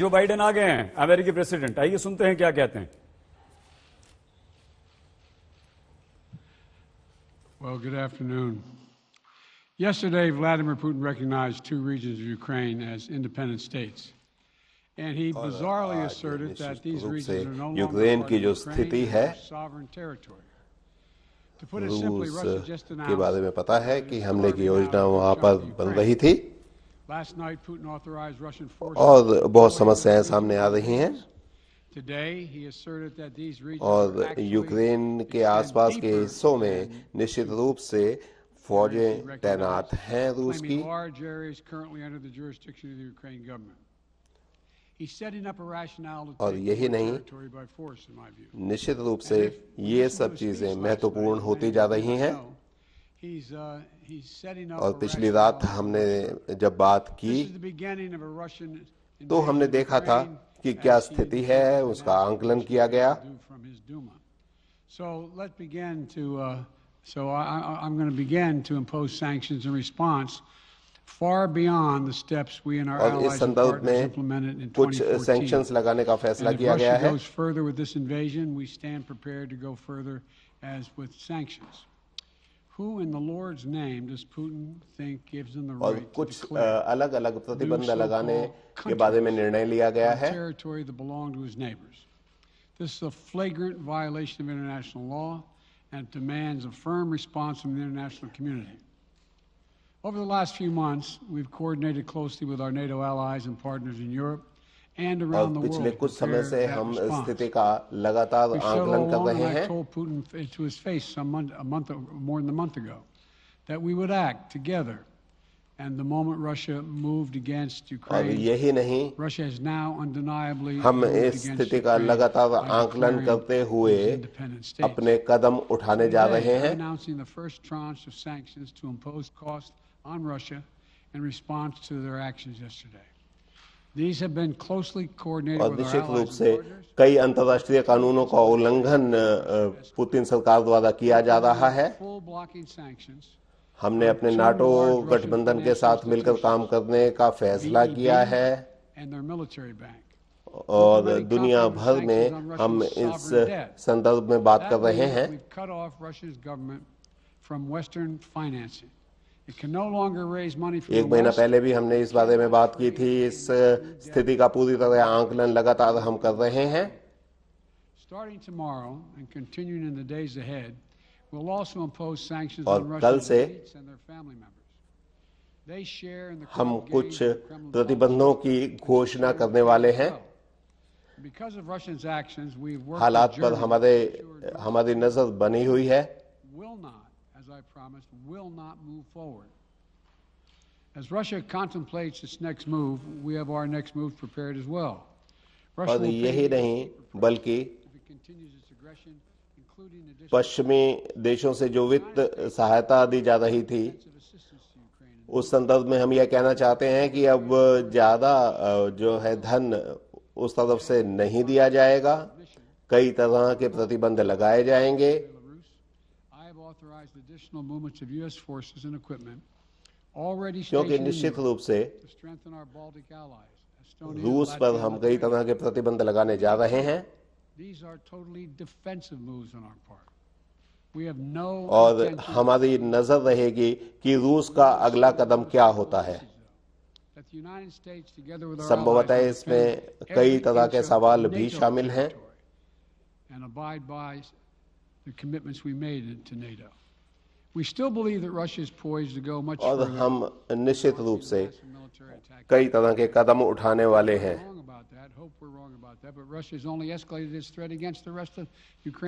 Joe Biden आ गए हैं अमेरिकी प्रेसिडेंट, आइए सुनते हैं क्या कहते हैं। Well, good afternoon. Yesterday, Vladimir Putin recognized two regions of Ukraine as independent states. And he bizarrely asserted that these regions are no longer part of Ukraine and sovereign territory. To put it simply, Russia just announced के बारे में पता है कि हमले की योजना वहां पर बन रही थी last night Putin authorized Russian forces और बहुत समस्याएं सामने आ रही हैं Today, he asserted that these regions और यूक्रेन के आसपास के हिस्सों में निश्चित रूप से फौजें तैनात हैं रूस की और यही नहीं, निश्चित रूप से ये सब चीजें महत्वपूर्ण होती जा रही हैं और पिछली रात हमने जब बात की तो हमने देखा था कि क्या स्थिति है, उसका आकलन किया गया। So I'm going to begin to impose sanctions in response far beyond the steps we and our allies and partners implemented in 2014. sanctions लगाने का फैसला किया गया है। If Russia goes further with this invasion, we stand prepared to go further as with sanctions. Who in the Lord's name does Putin think gives him the right to declare अलग-अलग प्रतिबंध लगाने के बारे में निर्णय लिया गया है। Territory that belonged to his neighbors. This is a flagrant violation of international law and demands a firm response from the international community. Over the last few months, we've coordinated closely with our NATO allies and partners in Europe and around the world. पिछले कुछ समय से हम स्थिति का लगातार आकलन कर रहे हैं। I told Putin to his face more than a month ago that we would act together. And the moment Russia moved against Ukraine, यही नहीं, Russia has now undeniably हम इस स्थिति का लगातार आकलन करते हुए अपने कदम उठाने जा रहे हैं। Announcing the first tranche of sanctions to impose costs on Russia in response to their actions yesterday. These have been closely coordinated और with our निश्चित रूप allies से and partners. कई अंतर्राष्ट्रीय कानूनों का उल्लंघन पुतिन सरकार द्वारा किया जा रहा है। Full blocking sanctions. हमने अपने नाटो गठबंधन के साथ मिलकर काम करने का फैसला किया है और दुनिया भर में हम इस संदर्भ में बात कर रहे हैं। एक महीना पहले भी हमने इस बारे में बात की थी। इस स्थिति का पूरी तरह आकलन लगातार हम कर रहे हैं। और कल से हम कुछ प्रतिबंधों की घोषणा करने वाले हैं। हालात पर हमारी नजर बनी हुई है। और यही नहीं बल्कि पश्चिमी देशों से जो वित्त सहायता दी जा रही थी, उस संदर्भ में हम यह कहना चाहते हैं कि अब ज्यादा जो है धन उस तरफ से नहीं दिया जाएगा। कई तरह के प्रतिबंध लगाए जाएंगे। क्योंकि निश्चित रूप से रूस पर हम कई तरह के प्रतिबंध लगाने जा रहे हैं और हमारी नजर रहेगी कि रूस का अगला कदम क्या होता है। संभवतः इसमें कई तरह के सवाल भी शामिल हैं और हम निश्चित रूप से कई तरह के कदम उठाने वाले हैं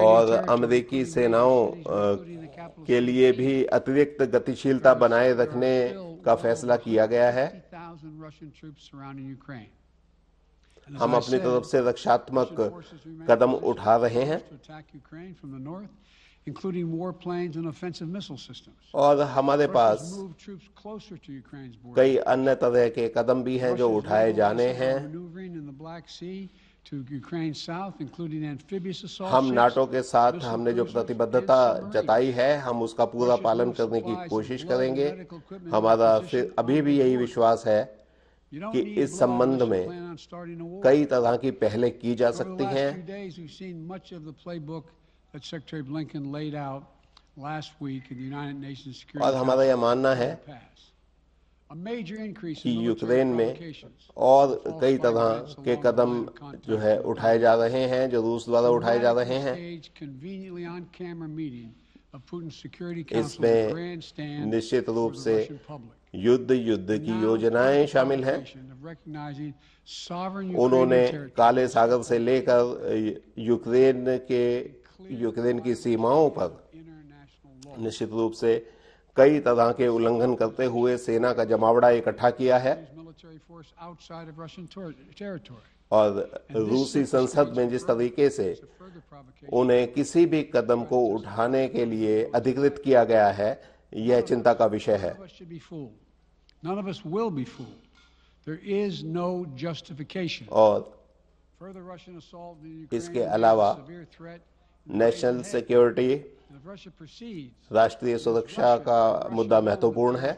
और अमेरिकी सेनाओं के लिए भी अतिरिक्त गतिशीलता बनाए रखने का फैसला किया गया है। हम अपनी तरफ से रक्षात्मक कदम उठा रहे हैं और हमारे पास कई अन्य तरह के कदम भी हैं जो उठाए जाने हैं। हम नाटो के साथ हमने जो प्रतिबद्धता जताई है, हम उसका पूरा पालन करने की कोशिश करेंगे। हमारा फिर अभी भी यही विश्वास है कि इस संबंध में कई तरह की पहले की जा सकती हैं और हमारा यह मानना है कि यूक्रेन में और कई तरह के कदम जो है उठाए जा रहे हैं, जो रूस द्वारा उठाए जा रहे हैं। इसमें निश्चित रूप से युद्ध की योजनाएं शामिल हैं। उन्होंने काले सागर से लेकर यूक्रेन की सीमाओं पर निश्चित रूप से कई तरह के उल्लंघन करते हुए सेना का जमावड़ा इकट्ठा किया है और रूसी संसद में जिस तरीके से उन्हें किसी भी कदम को उठाने के लिए अधिकृत किया गया है, यह चिंता का विषय है। और इसके अलावा नेशनल सिक्योरिटी, राष्ट्रीय सुरक्षा का मुद्दा महत्वपूर्ण है।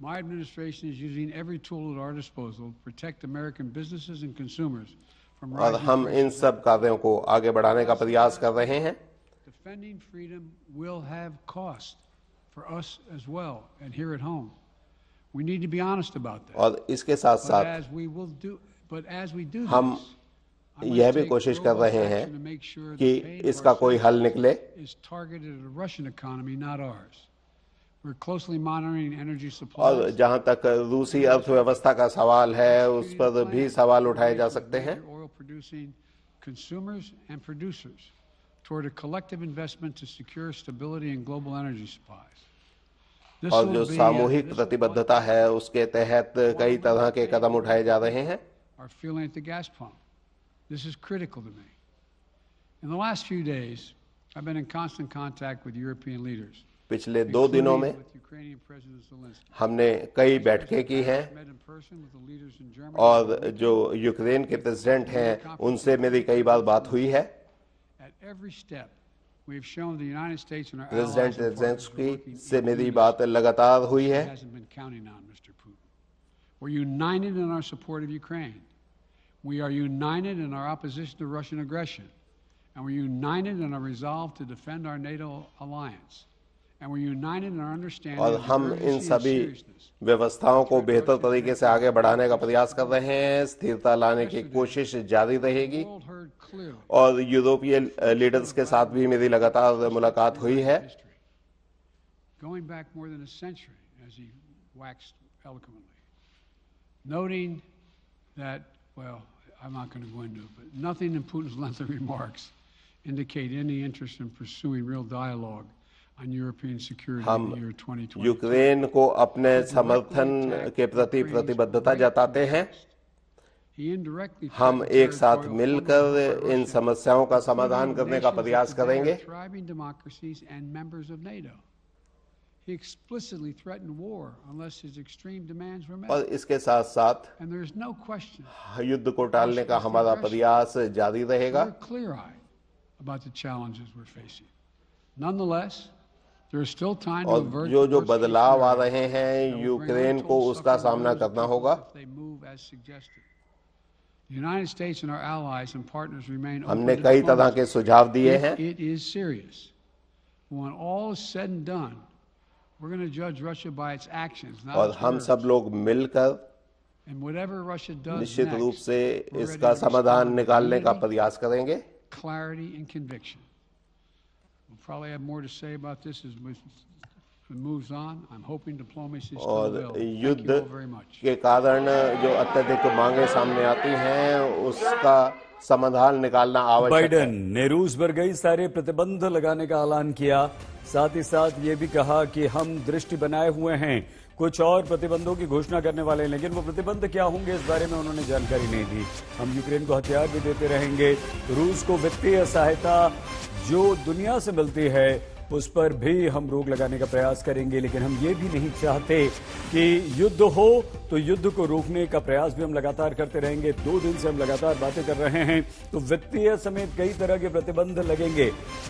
My administration is using every tool at our disposal to protect American businesses and consumers from और हम इन सब कार्यों को आगे बढ़ाने का प्रयास कर रहे हैं। Defending freedom will have cost for us as well and here at home. We need to be honest about that. और इसके साथ साथ हम यह भी कोशिश कर रहे हैं कि इसका कोई हल निकले। और जहां तक रूसी अर्थव्यवस्था का सवाल है, उस पर भी सवाल उठाए जा सकते हैं। और जो सामूहिक प्रतिबद्धता है, उसके तहत कई तरह के कदम उठाए जा रहे हैं। This is critical to me. In the last few days, I've been in constant contact with European leaders. पिछले 2 दिनों में हमने कई बैठकें की हैं और जो यूक्रेन के प्रेसिडेंट हैं, उनसे मेरी कई बार बात हुई है। प्रेसिडेंट ज़ेलेंस्की से मेरी बात लगातार हुई है। We're united in our support of Ukraine. We are united in our opposition to Russian aggression, and we're united in our resolve to defend our NATO alliance, and we're united in our understanding और हम इन सभी व्यवस्थाओं को बेहतर तरीके से आगे बढ़ाने का प्रयास कर रहे हैं। स्थिरता लाने की कोशिश जारी रहेगी और यूरोपीय लीडर्स के साथ भी मेरी लगातार मुलाकात हुई है। Going back more than a century, as he waxed eloquently, noting that, well, I'm not going to go into it, but nothing in Putin's lengthy remarks indicate any interest in pursuing real dialogue on European security in the year 2020. Ukraine को अपने समर्थन के प्रति प्रतिबद्धता जताते हैं। हम एक साथ मिलकर इन समस्याओं का समाधान करने का प्रयास करेंगे। He explicitly threatened war unless his extreme demands were met. और इसके साथ साथ And there is no question युद्ध को टालने का हमारा प्रयास जारी रहेगा। we're clear-eyed about the challenges we're facing. Nonetheless, there is still time to और avert जो बदलाव आ रहे हैं, यूक्रेन को उसका सामना करना होगा। if they move as suggested. The United States and our allies and partners remain हमने open to कई तरह के सुझाव दिए हैं। It is serious. When all is said and done, we're going to judge Russia by its actions, not और its हम words. सब लोग मिलकर And whatever Russia does निश्चित रूप next, से we're इसका ready to समाधान respond with निकालने का unity, प्रयास करेंगे। clarity and conviction. We'll probably have more to say about this as it moves on. I'm hoping diplomacy still और will. Thank you युद्ध all very much. के कारण जो अत्यधिक मांगे सामने आती हैं, उसका समाधान निकालना आवश्यक है। बाइडेन ने रूस पर कई सारे प्रतिबंध लगाने का ऐलान किया। साथ ही साथ ये भी कहा कि हम दृष्टि बनाए हुए हैं, कुछ और प्रतिबंधों की घोषणा करने वाले हैं, लेकिन वो प्रतिबंध क्या होंगे इस बारे में उन्होंने जानकारी नहीं दी। हम यूक्रेन को हथियार भी देते रहेंगे, रूस को वित्तीय सहायता जो दुनिया से मिलती है उस पर भी हम रोक लगाने का प्रयास करेंगे, लेकिन हम ये भी नहीं चाहते कि युद्ध हो, तो युद्ध को रोकने का प्रयास भी हम लगातार करते रहेंगे। 2 दिन से हम लगातार बातें कर रहे हैं, तो वित्तीय समेत कई तरह के प्रतिबंध लगेंगे।